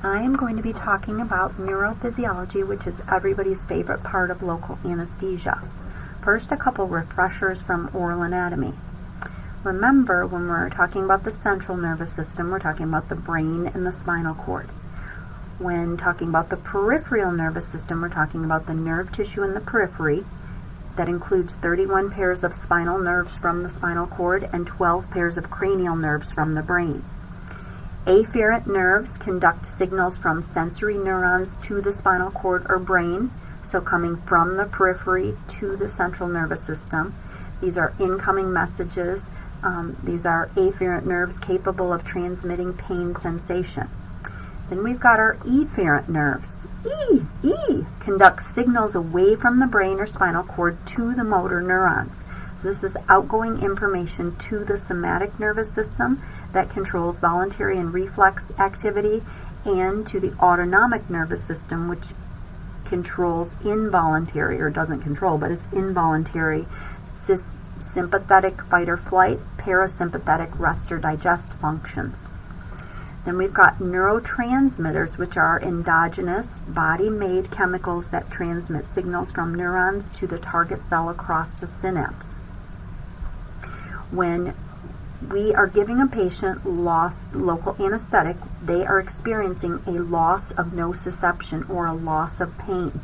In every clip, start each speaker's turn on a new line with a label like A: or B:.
A: I am going to be talking about neurophysiology, which is everybody's favorite part of local anesthesia. First, a couple refreshers from oral anatomy. Remember, when we're talking about the central nervous system, we're talking about the brain and the spinal cord. When talking about the peripheral nervous system, we're talking about the nerve tissue in the periphery. That includes 31 pairs of spinal nerves from the spinal cord and 12 pairs of cranial nerves from the brain. Afferent nerves conduct signals from sensory neurons to the spinal cord or brain, so coming from the periphery to the central nervous system. These are incoming messages. These are afferent nerves capable of transmitting pain sensation. Then we've got our efferent nerves. E conducts signals away from the brain or spinal cord to the motor neurons. This is outgoing information to the somatic nervous system that controls voluntary and reflex activity, and to the autonomic nervous system, which controls involuntary, or doesn't control, but it's involuntary, sympathetic fight or flight, parasympathetic rest or digest functions. Then we've got neurotransmitters, which are endogenous, body-made chemicals that transmit signals from neurons to the target cell across the synapse. When we are giving a patient local anesthetic, they are experiencing a loss of nociception or a loss of pain.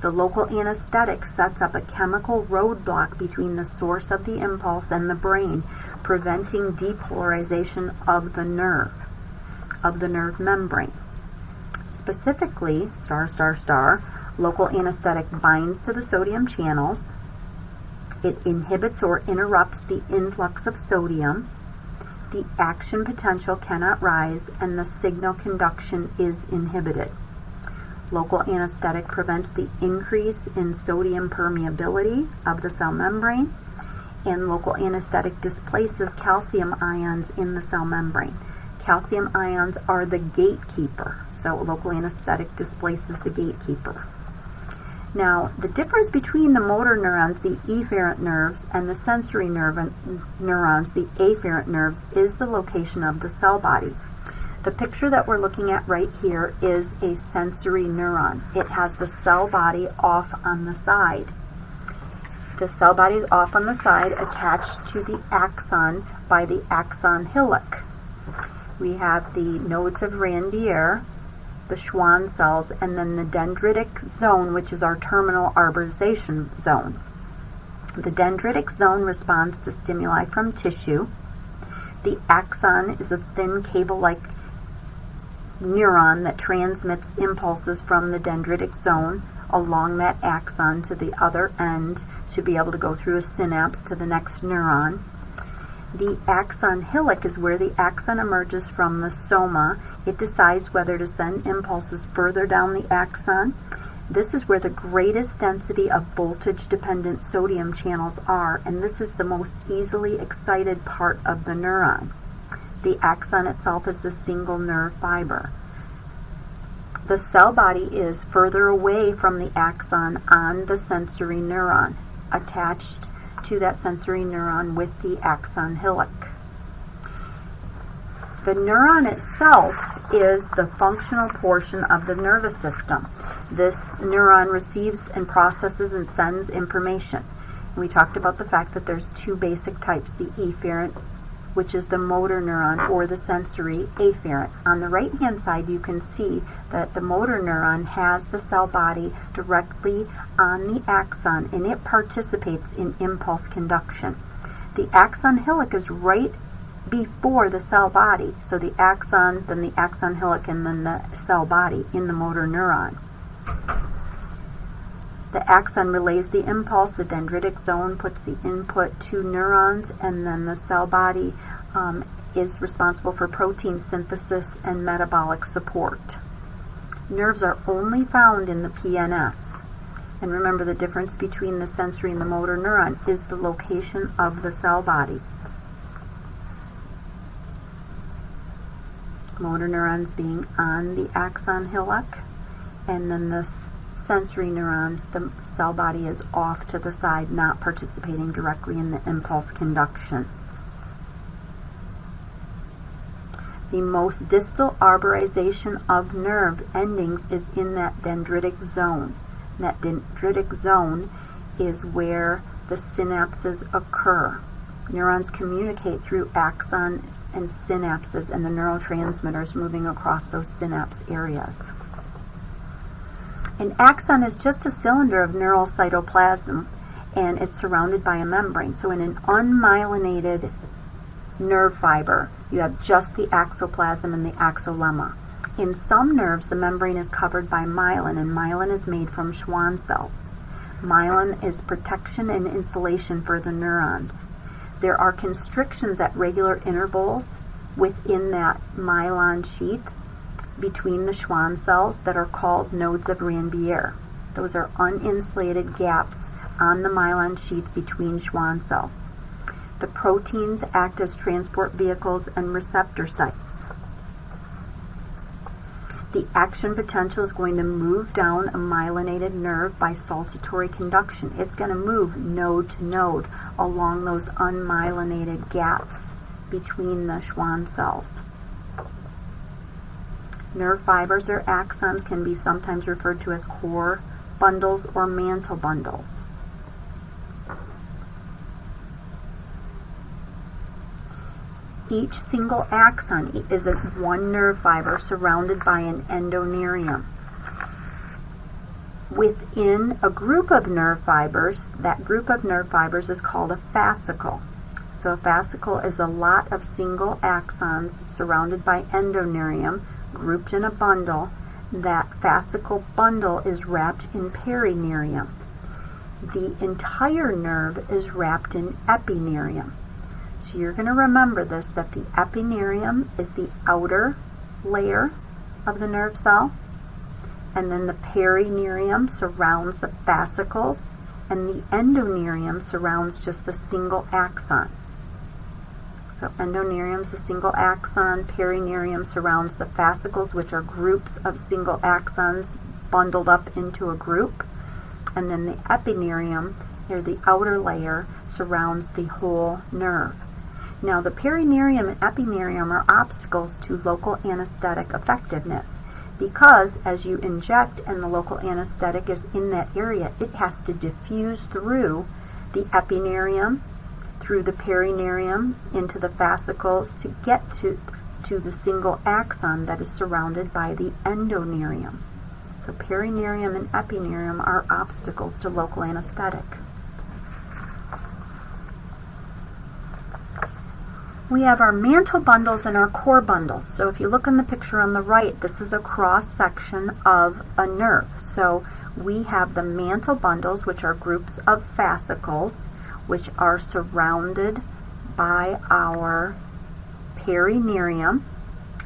A: The local anesthetic sets up a chemical roadblock between the source of the impulse and the brain, preventing depolarization of the nerve membrane. Specifically, local anesthetic binds to the sodium channels. It inhibits or interrupts the influx of sodium. The action potential cannot rise, and the signal conduction is inhibited. Local anesthetic prevents the increase in sodium permeability of the cell membrane, and local anesthetic displaces calcium ions in the cell membrane. Calcium ions are the gatekeeper, so local anesthetic displaces the gatekeeper. Now, the difference between the motor neurons, the efferent nerves, and the sensory neurons, the afferent nerves, is the location of the cell body. The picture that we're looking at right here is a sensory neuron. It has the cell body off on the side. The cell body is off on the side, attached to the axon by the axon hillock. We have the nodes of Ranvier, the Schwann cells, and then the dendritic zone, which is our terminal arborization zone. The dendritic zone responds to stimuli from tissue. The axon is a thin cable-like neuron that transmits impulses from the dendritic zone along that axon to the other end to be able to go through a synapse to the next neuron. The axon hillock is where the axon emerges from the soma. It decides whether to send impulses further down the axon. This is where the greatest density of voltage-dependent sodium channels are, and this is the most easily excited part of the neuron. The axon itself is the single nerve fiber. The cell body is further away from the axon on the sensory neuron, attached to that sensory neuron with the axon hillock. The neuron itself is the functional portion of the nervous system. This neuron receives and processes and sends information. We talked about the fact that there's two basic types, the efferent, which is the motor neuron, or the sensory afferent. On the right-hand side, you can see that the motor neuron has the cell body directly on the axon, and it participates in impulse conduction. The axon hillock is right before the cell body, so the axon, then the axon hillock, and then the cell body in the motor neuron. The axon relays the impulse, the dendritic zone puts the input to neurons, and then the cell body is responsible for protein synthesis and metabolic support. Nerves are only found in the PNS. And remember, the difference between the sensory and the motor neuron is the location of the cell body. Motor neurons being on the axon hillock, and then the sensory neurons, the cell body is off to the side, not participating directly in the impulse conduction. The most distal arborization of nerve endings is in that dendritic zone. And that dendritic zone is where the synapses occur. Neurons communicate through axons and synapses and the neurotransmitters moving across those synapse areas. An axon is just a cylinder of neural cytoplasm, and it's surrounded by a membrane. So in an unmyelinated nerve fiber, you have just the axoplasm and the axolemma. In some nerves, the membrane is covered by myelin, and myelin is made from Schwann cells. Myelin is protection and insulation for the neurons. There are constrictions at regular intervals within that myelin sheath between the Schwann cells that are called nodes of Ranvier. Those are uninsulated gaps on the myelin sheath between Schwann cells. The proteins act as transport vehicles and receptor sites. The action potential is going to move down a myelinated nerve by saltatory conduction. It's going to move node to node along those unmyelinated gaps between the Schwann cells. Nerve fibers or axons can be sometimes referred to as core bundles or mantle bundles. Each single axon is one nerve fiber surrounded by an endoneurium. Within a group of nerve fibers, that group of nerve fibers is called a fascicle. So a fascicle is a lot of single axons surrounded by endoneurium, grouped in a bundle. That fascicle bundle is wrapped in perineurium. The entire nerve is wrapped in epineurium. So you're going to remember this, that the epineurium is the outer layer of the nerve cell, and then the perineurium surrounds the fascicles, and the endoneurium surrounds just the single axon. So endoneurium is a single axon, perineurium surrounds the fascicles, which are groups of single axons bundled up into a group, and then the epineurium, or the outer layer, surrounds the whole nerve. Now, the perineurium and epineurium are obstacles to local anesthetic effectiveness because as you inject and the local anesthetic is in that area, it has to diffuse through the epineurium, through the perineurium, into the fascicles to get to the single axon that is surrounded by the endoneurium. So perineurium and epineurium are obstacles to local anesthetic. We have our mantle bundles and our core bundles. So if you look in the picture on the right, this is a cross section of a nerve. So we have the mantle bundles, which are groups of fascicles, which are surrounded by our perineurium.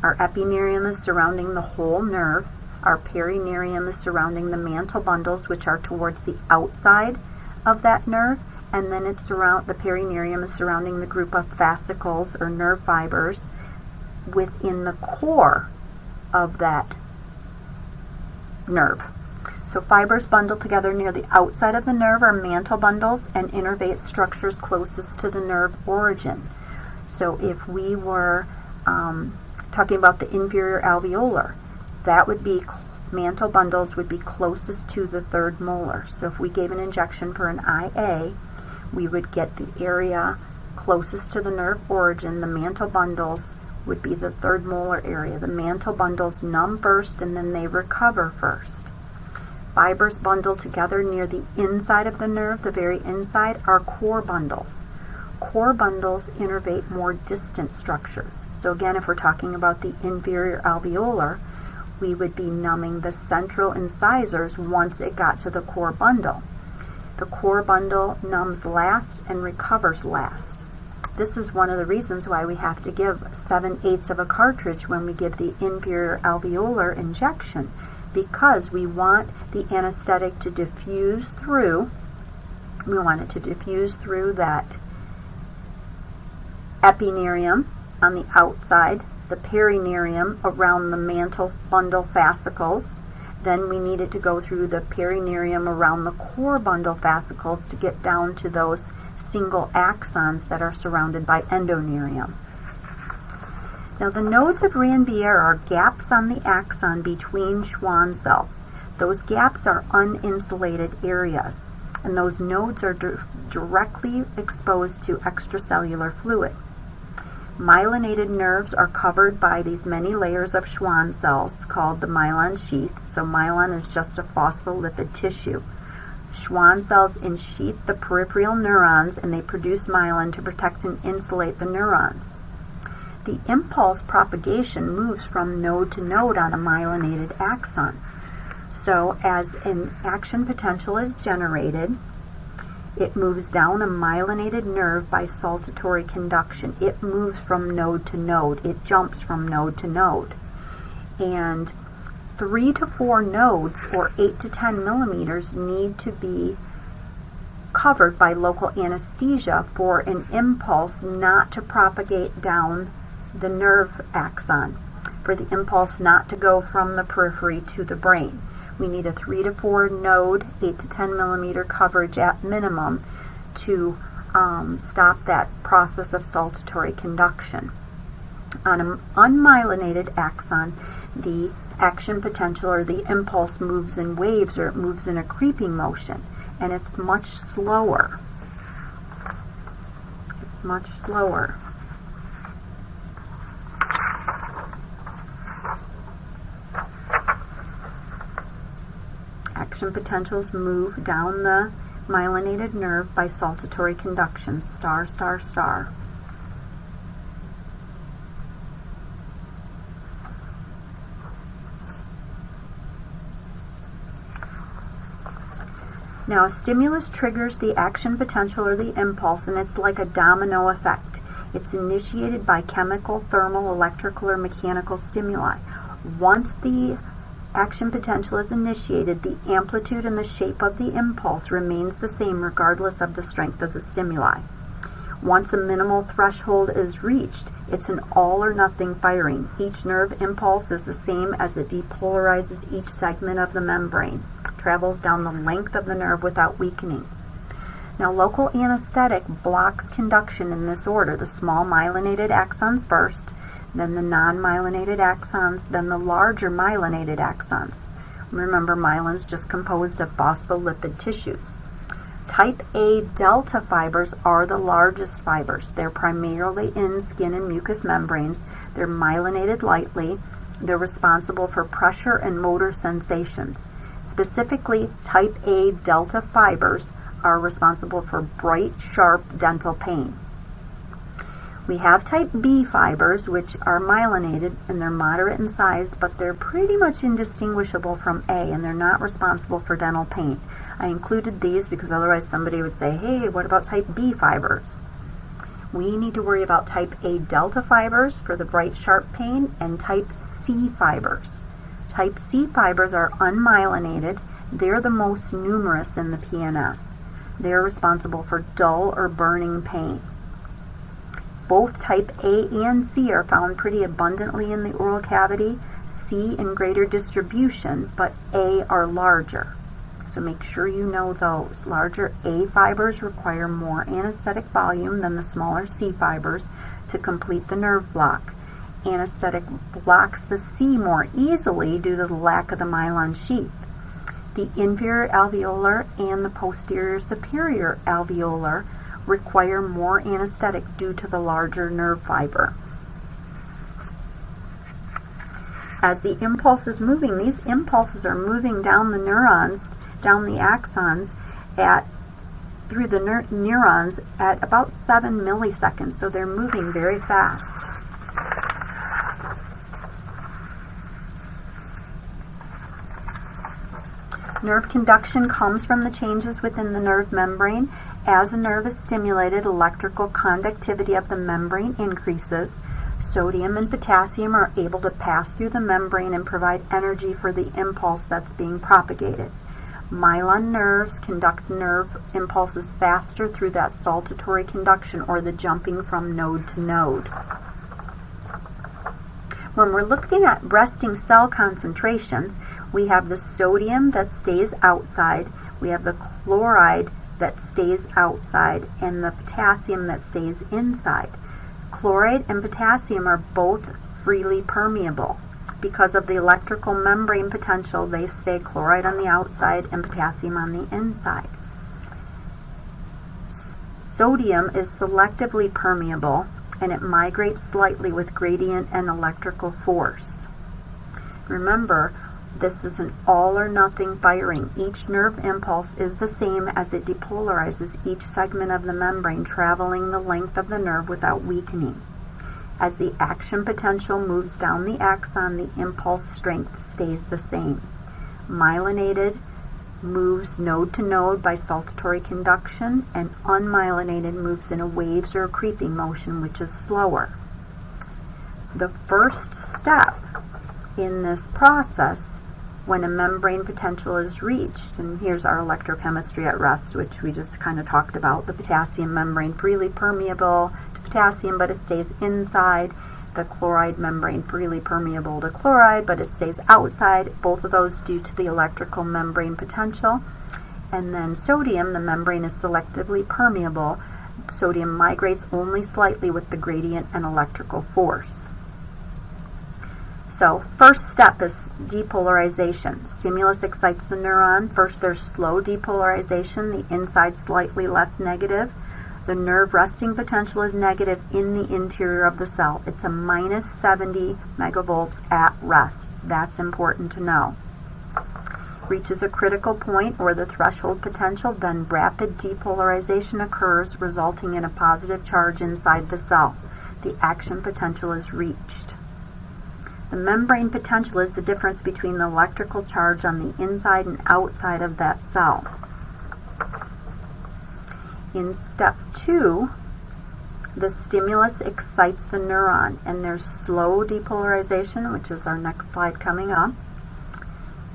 A: Our epineurium is surrounding the whole nerve. Our perineurium is surrounding the mantle bundles, which are towards the outside of that nerve. And then the perineurium is surrounding the group of fascicles or nerve fibers within the core of that nerve. So fibers bundled together near the outside of the nerve are mantle bundles and innervate structures closest to the nerve origin. So if we were talking about the inferior alveolar, that would be mantle bundles would be closest to the third molar. So if we gave an injection for an IA, we would get the area closest to the nerve origin. The mantle bundles would be the third molar area. The mantle bundles numb first and then they recover first. Fibers bundled together near the inside of the nerve, the very inside, are core bundles. Core bundles innervate more distant structures. So again, if we're talking about the inferior alveolar, we would be numbing the central incisors once it got to the core bundle. The core bundle numbs last and recovers last. This is one of the reasons why we have to give 7/8 of a cartridge when we give the inferior alveolar injection, because we want the anesthetic to diffuse through, that epineurium on the outside, the perineurium around the mantle bundle fascicles. Then we need it to go through the perineurium around the core bundle fascicles to get down to those single axons that are surrounded by endoneurium. Now the nodes of Ranvier are gaps on the axon between Schwann cells. Those gaps are uninsulated areas, and those nodes are directly exposed to extracellular fluid. Myelinated nerves are covered by these many layers of Schwann cells called the myelin sheath. So myelin is just a phospholipid tissue. Schwann cells ensheath the peripheral neurons, and they produce myelin to protect and insulate the neurons. The impulse propagation moves from node to node on a myelinated axon. So as an action potential is generated, it moves down a myelinated nerve by saltatory conduction. It moves from node to node. It jumps from node to node. And 3 to 4 nodes, or 8 to 10 millimeters, need to be covered by local anesthesia for an impulse not to propagate down the nerve axon, for the impulse not to go from the periphery to the brain. We need a 3 to 4 node, 8 to 10 millimeter coverage at minimum to stop that process of saltatory conduction. On an unmyelinated axon, the action potential or the impulse moves in waves, or it moves in a creeping motion, and it's much slower. It's much slower. Action potentials move down the myelinated nerve by saltatory conduction, star, star, star. Now, a stimulus triggers the action potential or the impulse, and it's like a domino effect. It's initiated by chemical, thermal, electrical, or mechanical stimuli. Once the action potential is initiated, the amplitude and the shape of the impulse remains the same regardless of the strength of the stimuli. Once a minimal threshold is reached, it's an all or nothing firing. Each nerve impulse is the same as it depolarizes each segment of the membrane, travels down the length of the nerve without weakening. Now, local anesthetic blocks conduction in this order: the small myelinated axons first, then the non-myelinated axons, then the larger myelinated axons. Remember, myelin is just composed of phospholipid tissues. Type A delta fibers are the largest fibers. They're primarily in skin and mucous membranes. They're myelinated lightly. They're responsible for pressure and motor sensations. Specifically, type A delta fibers are responsible for bright, sharp dental pain. We have type B fibers, which are myelinated, and they're moderate in size, but they're pretty much indistinguishable from A, and they're not responsible for dental pain. I included these because otherwise somebody would say, hey, what about type B fibers? We need to worry about type A delta fibers for the bright, sharp pain, and type C fibers. Type C fibers are unmyelinated. They're the most numerous in the PNS. They're responsible for dull or burning pain. Both type A and C are found pretty abundantly in the oral cavity. C in greater distribution, but A are larger. So make sure you know those. Larger A fibers require more anesthetic volume than the smaller C fibers to complete the nerve block. Anesthetic blocks the C more easily due to the lack of the myelin sheath. The inferior alveolar and the posterior superior alveolar require more anesthetic due to the larger nerve fiber. As the impulse is moving, these impulses are moving down the neurons, down the axons, through the neurons at about 7 milliseconds, so they're moving very fast. Nerve conduction comes from the changes within the nerve membrane. As a nerve is stimulated, electrical conductivity of the membrane increases. Sodium and potassium are able to pass through the membrane and provide energy for the impulse that's being propagated. Myelin nerves conduct nerve impulses faster through that saltatory conduction, or the jumping from node to node. When we're looking at resting cell concentrations, we have the sodium that stays outside, we have the chloride that stays outside, and the potassium that stays inside. Chloride and potassium are both freely permeable. Because of the electrical membrane potential, they stay chloride on the outside and potassium on the inside. Sodium is selectively permeable, and it migrates slightly with gradient and electrical force. Remember, this is an all or nothing firing. Each nerve impulse is the same as it depolarizes each segment of the membrane, traveling the length of the nerve without weakening. As the action potential moves down the axon, the impulse strength stays the same. Myelinated moves node to node by saltatory conduction, and unmyelinated moves in a waves or a creeping motion, which is slower. The first step in this process, when a membrane potential is reached, and here's our electrochemistry at rest, which we just kind of talked about, the potassium membrane freely permeable to potassium, but it stays inside. The chloride membrane freely permeable to chloride, but it stays outside, both of those due to the electrical membrane potential. And then sodium, the membrane is selectively permeable. Sodium migrates only slightly with the gradient and electrical force. So first step is depolarization. Stimulus excites the neuron. First there's slow depolarization, the inside slightly less negative. The nerve resting potential is negative in the interior of the cell. It's a minus 70 megavolts at rest. That's important to know. Reaches a critical point or the threshold potential, then rapid depolarization occurs, resulting in a positive charge inside the cell. The action potential is reached. The membrane potential is the difference between the electrical charge on the inside and outside of that cell. In step 2, the stimulus excites the neuron, and there's slow depolarization, which is our next slide coming up.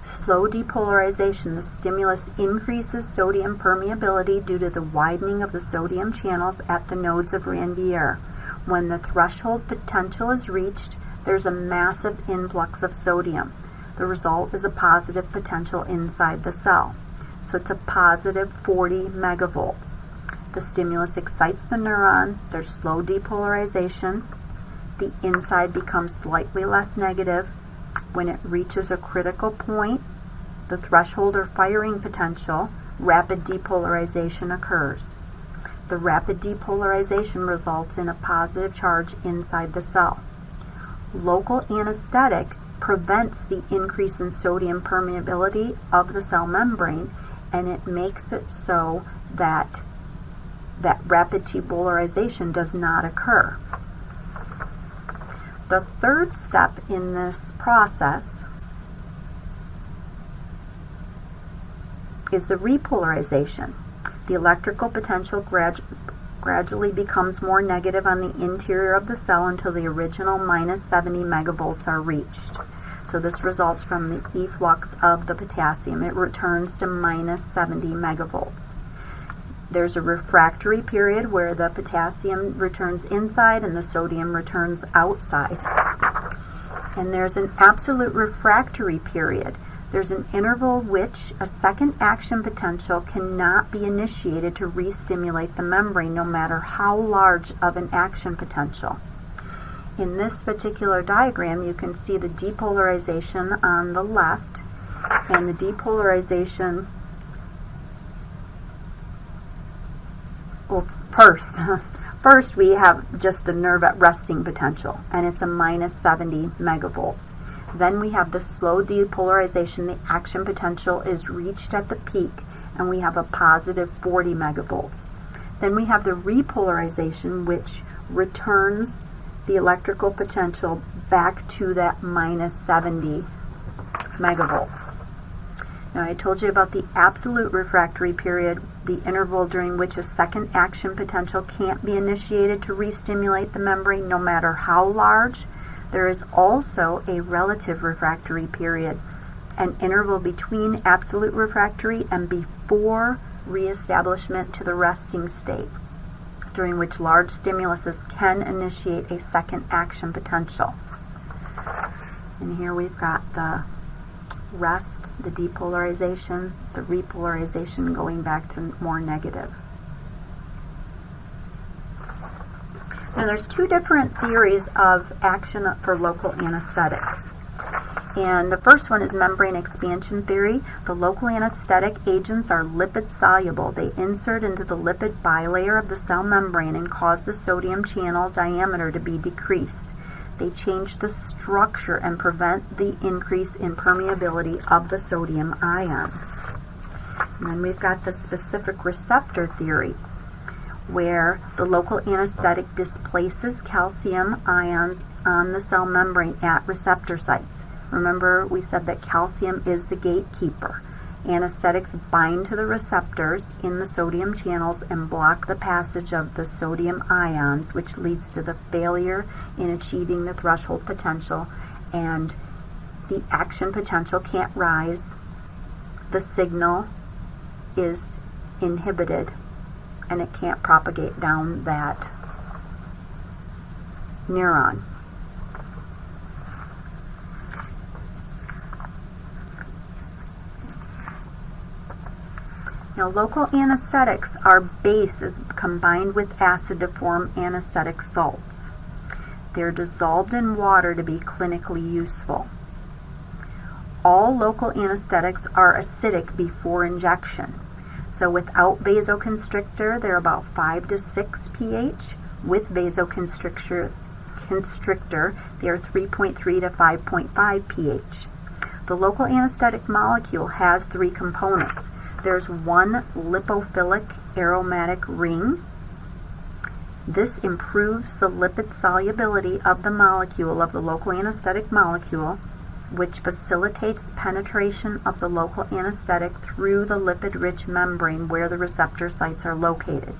A: Slow depolarization, the stimulus increases sodium permeability due to the widening of the sodium channels at the nodes of Ranvier. When the threshold potential is reached, there's a massive influx of sodium. The result is a positive potential inside the cell. So it's a positive 40 megavolts. The stimulus excites the neuron, there's slow depolarization, the inside becomes slightly less negative. When it reaches a critical point, the threshold or firing potential, rapid depolarization occurs. The rapid depolarization results in a positive charge inside the cell. Local anesthetic prevents the increase in sodium permeability of the cell membrane, and it makes it so that rapid depolarization does not occur. The third step in this process is the repolarization. The electrical potential gradually becomes more negative on the interior of the cell until the original minus 70 megavolts are reached. So this results from the efflux of the potassium. It returns to minus 70 megavolts. There's a refractory period where the potassium returns inside and the sodium returns outside. And there's an absolute refractory period. There's an interval which a second action potential cannot be initiated to re-stimulate the membrane, no matter how large of an action potential. In this particular diagram, you can see the depolarization on the left, and the depolarization, well, first we have just the nerve at resting potential, and it's a minus 70 megavolts. Then we have the slow depolarization. The action potential is reached at the peak, and we have a positive 40 megavolts. Then we have the repolarization, which returns the electrical potential back to that minus 70 megavolts. Now, I told you about the absolute refractory period, the interval during which a second action potential can't be initiated to re-stimulate the membrane, no matter how large. There is also a relative refractory period, an interval between absolute refractory and before reestablishment to the resting state, during which large stimuluses can initiate a second action potential. And here we've got the rest, the depolarization, the repolarization going back to more negative. Now there's two different theories of action for local anesthetic. And the first one is membrane expansion theory. The local anesthetic agents are lipid soluble. They insert into the lipid bilayer of the cell membrane and cause the sodium channel diameter to be decreased. They change the structure and prevent the increase in permeability of the sodium ions. And then we've got the specific receptor theory, where the local anesthetic displaces calcium ions on the cell membrane at receptor sites. Remember, we said that calcium is the gatekeeper. Anesthetics bind to the receptors in the sodium channels and block the passage of the sodium ions, which leads to the failure in achieving the threshold potential, and the action potential can't rise. The signal is inhibited, and it can't propagate down that neuron. Now, local anesthetics are bases combined with acid to form anesthetic salts. They're dissolved in water to be clinically useful. All local anesthetics are acidic before injection. So without vasoconstrictor, they're about 5 to 6 pH. With vasoconstrictor, they are 3.3 to 5.5 pH. The local anesthetic molecule has three components. There's one lipophilic aromatic ring. This improves the lipid solubility of the molecule, of the local anesthetic molecule, which facilitates penetration of the local anesthetic through the lipid-rich membrane where the receptor sites are located.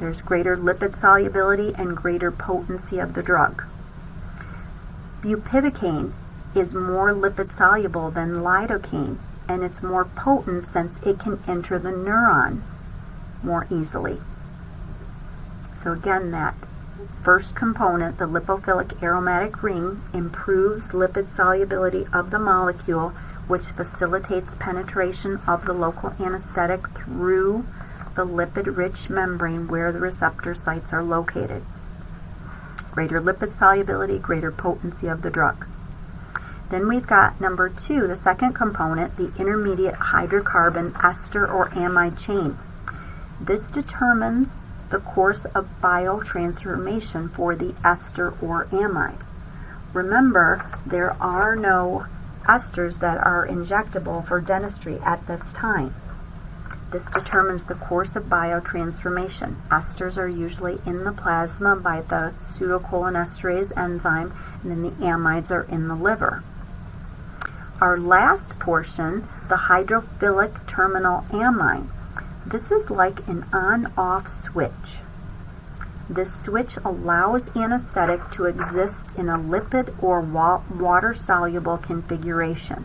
A: There's greater lipid solubility and greater potency of the drug. Bupivacaine is more lipid soluble than lidocaine, and it's more potent since it can enter the neuron more easily. So again, that first component, the lipophilic aromatic ring, improves lipid solubility of the molecule, which facilitates penetration of the local anesthetic through the lipid-rich membrane where the receptor sites are located. Greater lipid solubility, greater potency of the drug. Then we've got number 2, the second component, the intermediate hydrocarbon ester or amide chain. This determines the course of biotransformation for the ester or amide. Remember, there are no esters that are injectable for dentistry at this time. This determines the course of biotransformation. Esters are usually in the plasma by the pseudocholinesterase enzyme, and then the amides are in the liver. Our last portion, the hydrophilic terminal amine. This is like an on-off switch. This switch allows anesthetic to exist in a lipid or water-soluble configuration.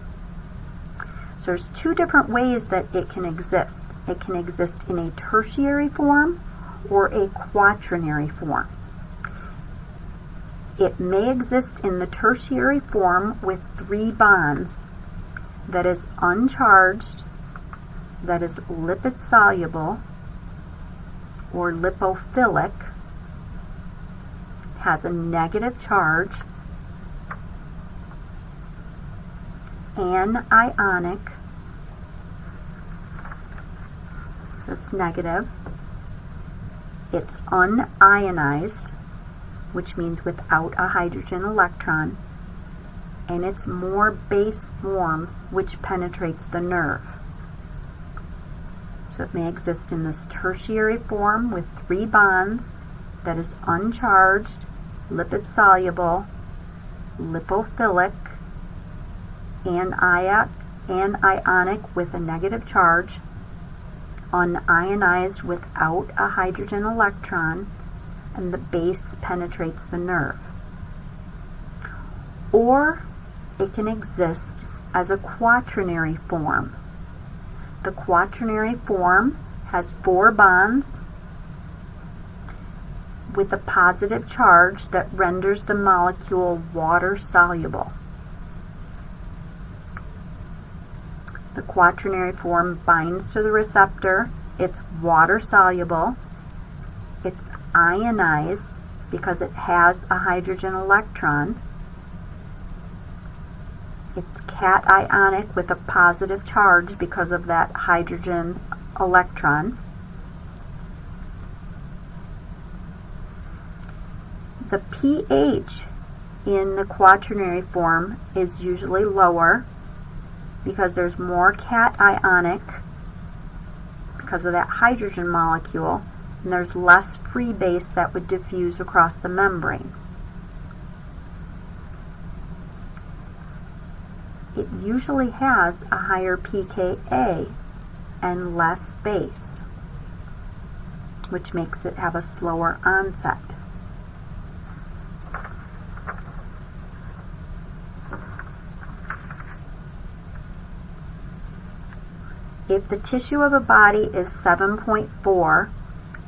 A: So there's two different ways that it can exist. It can exist in a tertiary form or a quaternary form. It may exist in the tertiary form with 3 bonds, that is uncharged, that is lipid soluble or lipophilic, has a negative charge, it's anionic, so it's negative, it's unionized, which means without a hydrogen electron, and it's more base form, which penetrates the nerve. So it may exist in this tertiary form with 3 bonds, that is uncharged, lipid soluble, lipophilic, anionic with a negative charge, unionized without a hydrogen electron, and the base penetrates the nerve. Or it can exist as a quaternary form. The quaternary form has 4 bonds with a positive charge that renders the molecule water soluble. The quaternary form binds to the receptor, it's water soluble, it's ionized, because it has a hydrogen electron. It's cationic with a positive charge because of that hydrogen electron. The pH in the quaternary form is usually lower because there's more cationic because of that hydrogen molecule, and there's less free base that would diffuse across the membrane. It usually has a higher pKa and less base, which makes it have a slower onset. If the tissue of a body is 7.4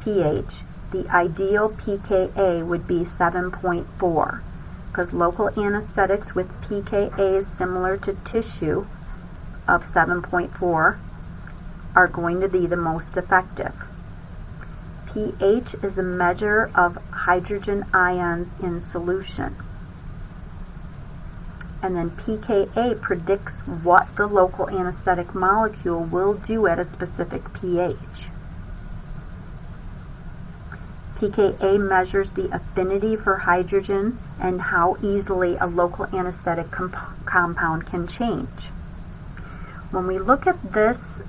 A: pH, the ideal pKa would be 7.4, because local anesthetics with pKa similar to tissue of 7.4 are going to be the most effective. pH is a measure of hydrogen ions in solution. And then pKa predicts what the local anesthetic molecule will do at a specific pH. pKa measures the affinity for hydrogen and how easily a local anesthetic compound can change. When we look at this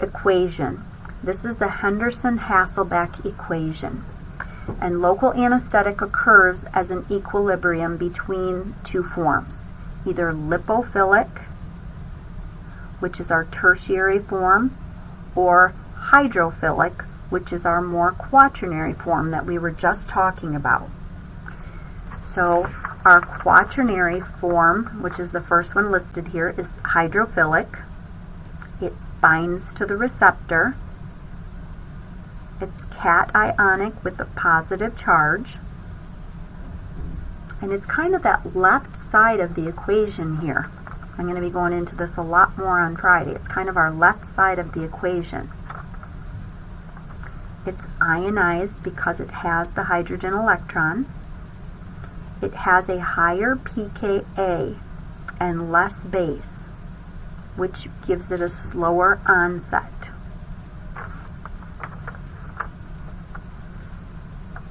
A: equation, this is the Henderson-Hasselbalch equation. And local anesthetic occurs as an equilibrium between two forms, either lipophilic, which is our tertiary form, or hydrophilic, which is our more quaternary form that we were just talking about. So our quaternary form, which is the first one listed here, is hydrophilic. It binds to the receptor. It's cationic with a positive charge. And it's kind of that left side of the equation here. I'm going to be going into this a lot more on Friday. It's kind of our left side of the equation. It's ionized because it has the hydrogen electron. It has a higher pKa and less base, which gives it a slower onset.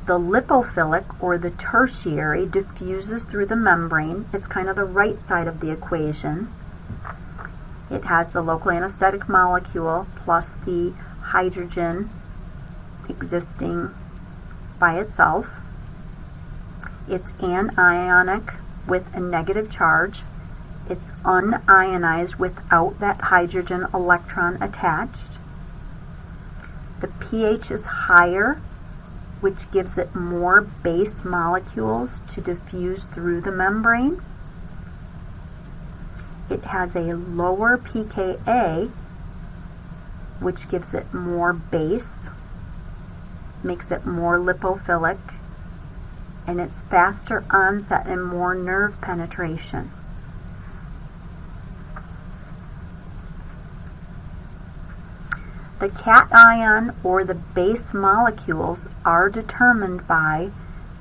A: The lipophilic, or the tertiary, diffuses through the membrane. It's kind of the right side of the equation. It has the local anesthetic molecule plus the hydrogen existing by itself. It's anionic with a negative charge. It's unionized without that hydrogen electron attached. The pH is higher, which gives it more base molecules to diffuse through the membrane. It has a lower pKa, which gives it more base, makes it more lipophilic, and it's faster onset and more nerve penetration. The cation, or the base molecules, are determined by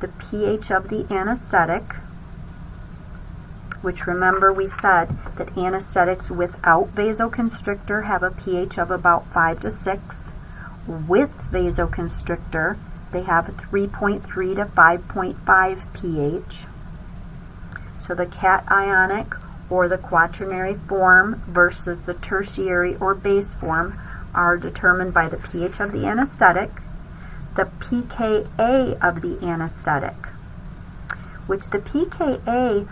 A: the pH of the anesthetic, which, remember, we said that anesthetics without vasoconstrictor have a pH of about 5 to 6. With vasoconstrictor, they have a 3.3 to 5.5 pH. So the cationic, or the quaternary form, versus the tertiary or base form are determined by the pH of the anesthetic, the pKa of the anesthetic, which the pKa,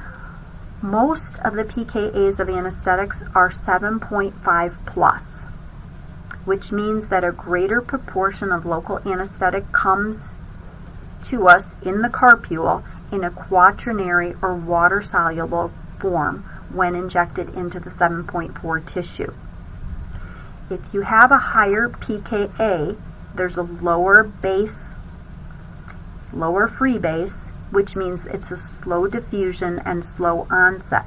A: most of the pKa's of anesthetics are 7.5 plus, which means that a greater proportion of local anesthetic comes to us in the carpule in a quaternary or water-soluble form when injected into the 7.4 tissue. If you have a higher pKa, there's a lower base, lower free base, which means it's a slow diffusion and slow onset.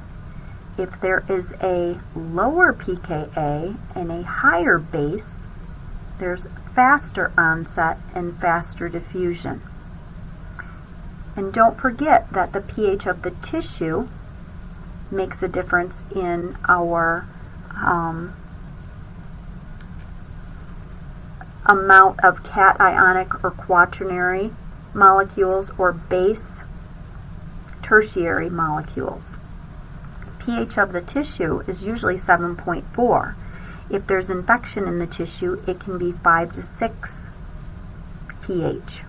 A: If there is a lower pKa and a higher base, there's faster onset and faster diffusion. And don't forget that the pH of the tissue makes a difference in our amount of cationic or quaternary molecules or base tertiary molecules. pH of the tissue is usually 7.4. If there's infection in the tissue, it can be 5 to 6 pH.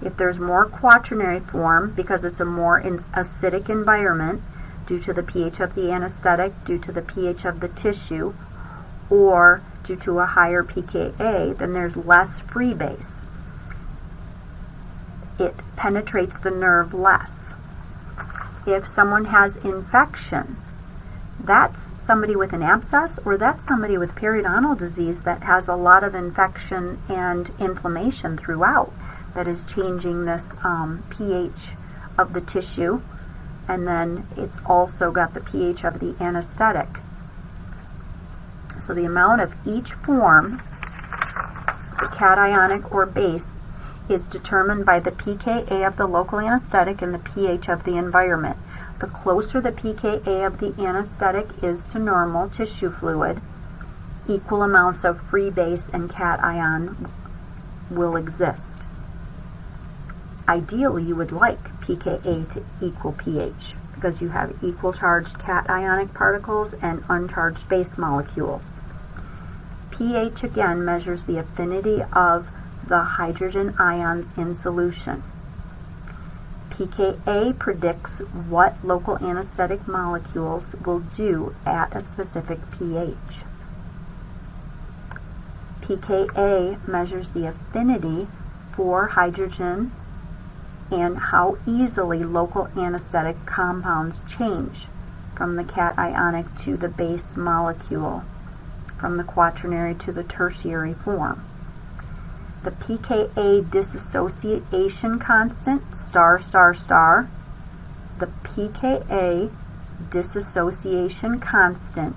A: If there's more quaternary form, because it's a more acidic environment due to the pH of the anesthetic, due to the pH of the tissue, or due to a higher pKa, then there's less free base. It penetrates the nerve less. If someone has infection, that's somebody with an abscess, or that's somebody with periodontal disease that has a lot of infection and inflammation throughout that is changing this pH of the tissue, and then it's also got the pH of the anesthetic. So the amount of each form, the cationic or base, is determined by the pKa of the local anesthetic and the pH of the environment. The closer the pKa of the anesthetic is to normal tissue fluid, equal amounts of free base and cation will exist. Ideally, you would like pKa to equal pH because you have equal charged cationic particles and uncharged base molecules. pH again measures the affinity of the hydrogen ions in solution. pKa predicts what local anesthetic molecules will do at a specific pH. pKa measures the affinity for hydrogen and how easily local anesthetic compounds change from the cationic to the base molecule, from the quaternary to the tertiary form. The pKa dissociation constant, the pKa dissociation constant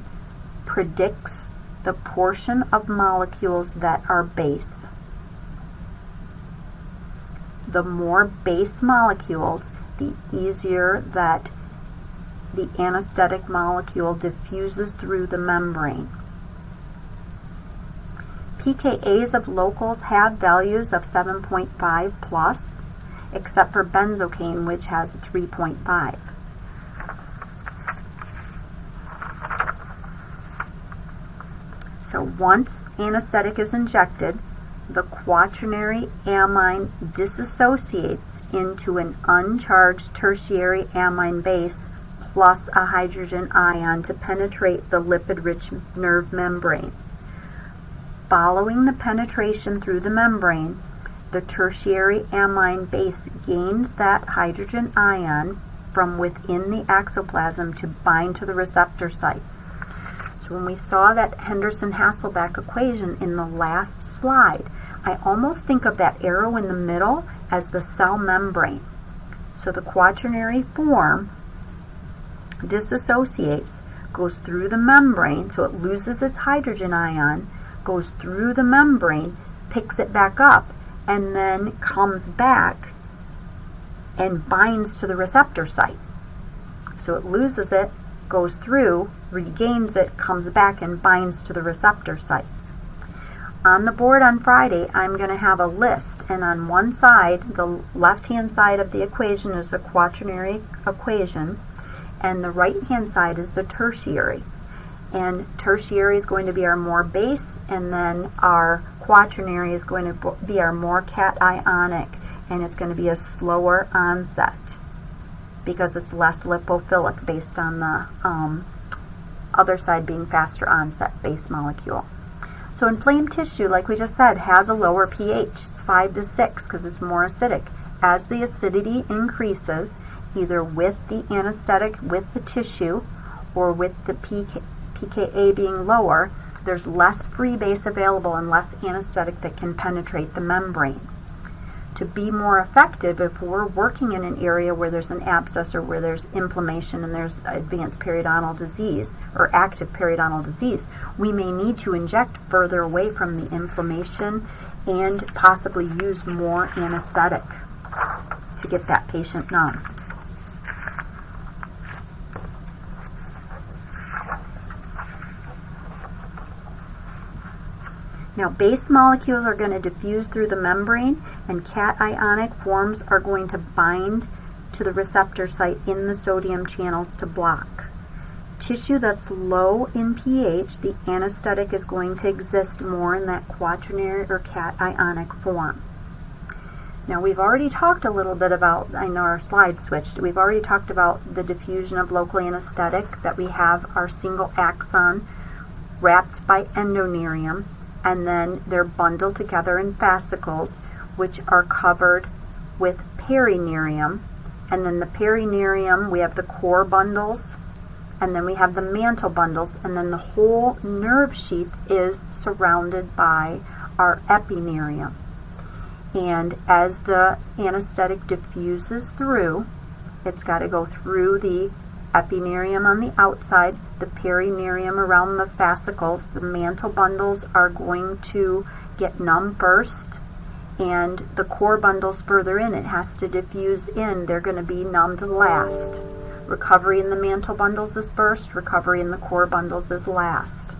A: predicts the portion of molecules that are base. The more base molecules, the easier that the anesthetic molecule diffuses through the membrane. pKa's of locals have values of 7.5 plus, except for benzocaine, which has 3.5. So once anesthetic is injected, the quaternary amine dissociates into an uncharged tertiary amine base plus a hydrogen ion to penetrate the lipid-rich nerve membrane. Following the penetration through the membrane, the tertiary amine base gains that hydrogen ion from within the exoplasm to bind to the receptor site. So when we saw that Henderson-Hasselbalch equation in the last slide, I almost think of that arrow in the middle as the cell membrane. So the quaternary form dissociates, goes through the membrane, so it loses its hydrogen ion, goes through the membrane, picks it back up, and then comes back and binds to the receptor site. So it loses it, goes through, regains it, comes back and binds to the receptor site. On the board on Friday, I'm going to have a list, and on one side, the left-hand side of the equation is the quaternary equation, and the right-hand side is the tertiary. And tertiary is going to be our more base, and then our quaternary is going to be our more cationic, and it's going to be a slower onset because it's less lipophilic based on the other side being faster onset base molecule. So inflamed tissue, like we just said, has a lower pH. It's 5 to 6 because it's more acidic. As the acidity increases, either with the anesthetic, with the tissue, or with the pKa being lower, there's less free base available and less anesthetic that can penetrate the membrane. To be more effective, if we're working in an area where there's an abscess or where there's inflammation and there's advanced periodontal disease or active periodontal disease, we may need to inject further away from the inflammation and possibly use more anesthetic get that patient numb. Now, base molecules are going to diffuse through the membrane, and cationic forms are going to bind to the receptor site in the sodium channels to block. Tissue that's low in pH, the anesthetic is going to exist more in that quaternary or cationic form. Now, we've already talked a little bit about, I know our slide switched, we've already talked about the diffusion of local anesthetic, that we have our single axon wrapped by endoneurium, and then they're bundled together in fascicles, which are covered with perineurium. And then the perineurium, we have the core bundles, and then we have the mantle bundles, and then the whole nerve sheath is surrounded by our epineurium. And as the anesthetic diffuses through, it's got to go through the epineurium on the outside, the perineurium around the fascicles. The mantle bundles are going to get numb first, and the core bundles further in, it has to diffuse in. They're going to be numbed last. Recovery in the mantle bundles is first, recovery in the core bundles is last.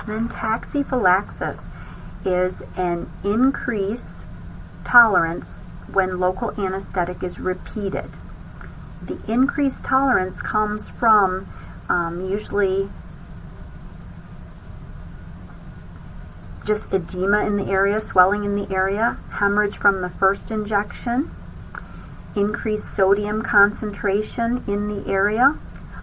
A: Then tachyphylaxis is an increased tolerance when local anesthetic is repeated. The increased tolerance comes from usually just edema in the area, swelling in the area, hemorrhage from the first injection, increased sodium concentration in the area,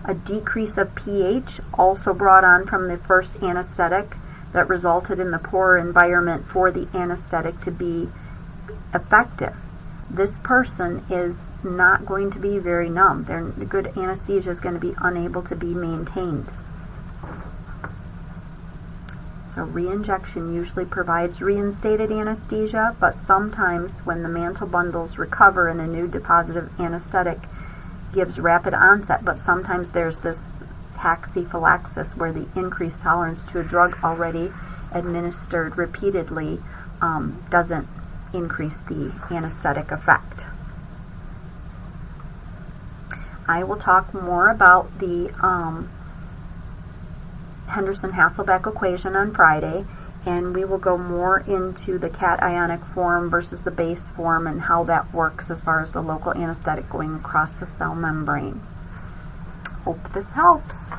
A: a decrease of pH also brought on from the first anesthetic that resulted in the poor environment for the anesthetic to be effective. This person is not going to be very numb. Their good anesthesia is going to be unable to be maintained. So re-injection usually provides reinstated anesthesia, but sometimes when the mantle bundles recover and a new depositive anesthetic gives rapid onset, but sometimes there's this tachyphylaxis where the increased tolerance to a drug already administered repeatedly doesn't increase the anesthetic effect. I will talk more about the Henderson-Hasselbalch equation on Friday, and we will go more into the cationic form versus the base form and how that works as far as the local anesthetic going across the cell membrane. Hope this helps.